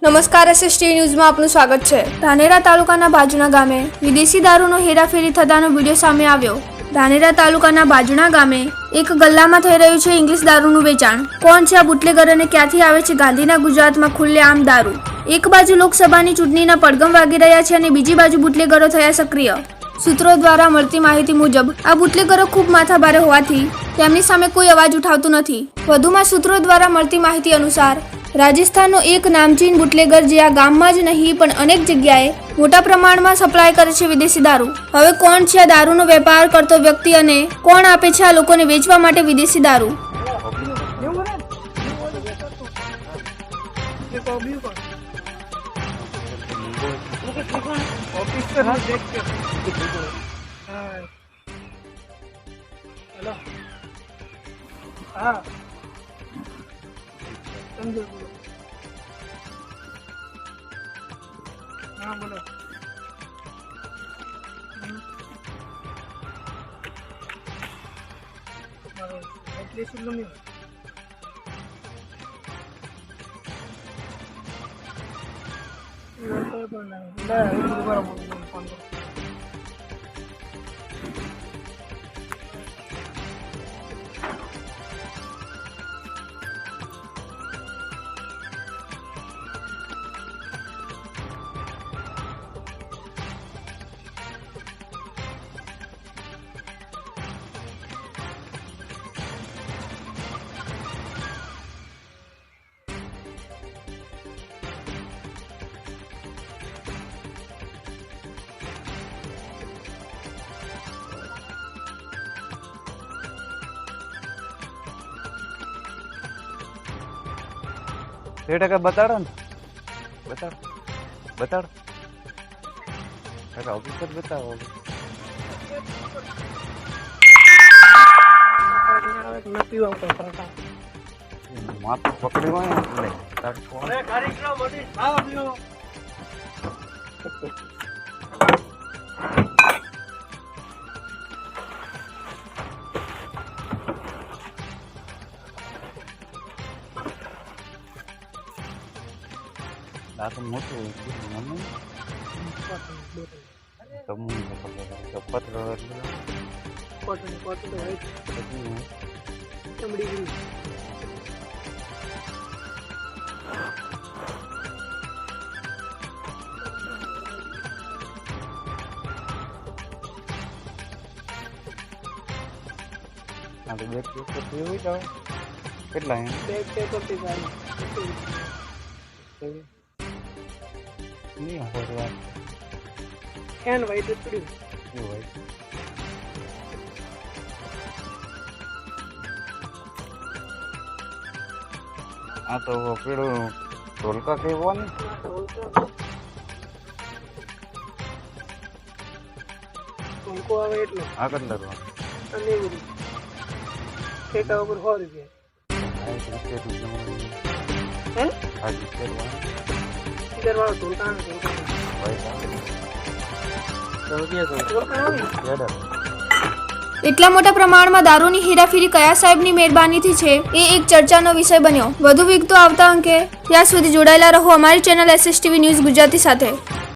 નમસ્કાર, SST ન્યૂઝમાં આપનું સ્વાગત છે। ધાનેરા તાલુકાના બાજુના ગામે વિદેશી દારૂનો હેરાફેરી થતાનો વિડીયો સામે આવ્યો। ધાનેરા તાલુકાના બાજુના ગામે એક ગલ્લામાં થઈ રહ્યું છે ઇંગ્લિશ દારૂનું વેચાણ। કોણ છે આ બુટલેગર અને ક્યાંથી આવે છે ગાંધીના ગુજરાતમાં ખુલ્લેઆમ દારૂ? એક બાજુ લોકસભાની ચૂંટણીના પડઘમ વાગી રહ્યા છે અને બીજી બાજુ બુટલેગરો થયા સક્રિય। સૂત્રો દ્વારા મળતી માહિતી મુજબ આ બુટલેગરો ખૂબ માથાભારે હોવાથી તેમની સામે કોઈ અવાજ ઉઠાવતું નથી। વધુમાં સૂત્રો દ્વારા મળતી માહિતી અનુસાર રાજસ્થાનનો એક નામચીન બુટલેગર જે આ ગામમાં જ નહીં પણ અનેક જગ્યાએ મોટા પ્રમાણમાં સપ્લાય કરે છે વિદેશી દારૂ। હવે કોણ છે આ દારૂનો વેપાર કરતો વ્યક્તિ અને કોણ આપે છે આ લોકોને વેચવા માટે વિદેશી દારૂ? हाँ बोलो। टका बताड़ो ने बताड़ बताड़ टका ऑफिसर बताओ माथ पकड़ी हुआ है तार छोड़ अरे गाड़ी चलाओ मोटी आओ अभियो दातन मोटो मम्मी तम पत्र कॉटन कॉटन है चमड़ी की आ तो देख के तो हुई जाओ કેટલા હે બેગ પેપર થી ગાડી नहीं हो रहा एन वाइट स्टूडियो ये वाइट आ तो वो पेड़ो ढोलका के वो नहीं ढोलको आवे એટલે આ કંદર અને ઠેકા ઉપર 100 રૂપિયા હે હાજી વાળો ઢોલકા એટલા મોટા પ્રમાણમાં દારૂની હેરાફેરી કયા સાહેબની મહેરબાનીથી છે એ એક ચર્ચાનો વિષય બન્યો। વધુ વિગતો આવતા અંકે ત્યાં સુધી જોડાયેલા રહો અમારી ચેનલ SSTV ન્યૂઝ ગુજરાતી સાથે।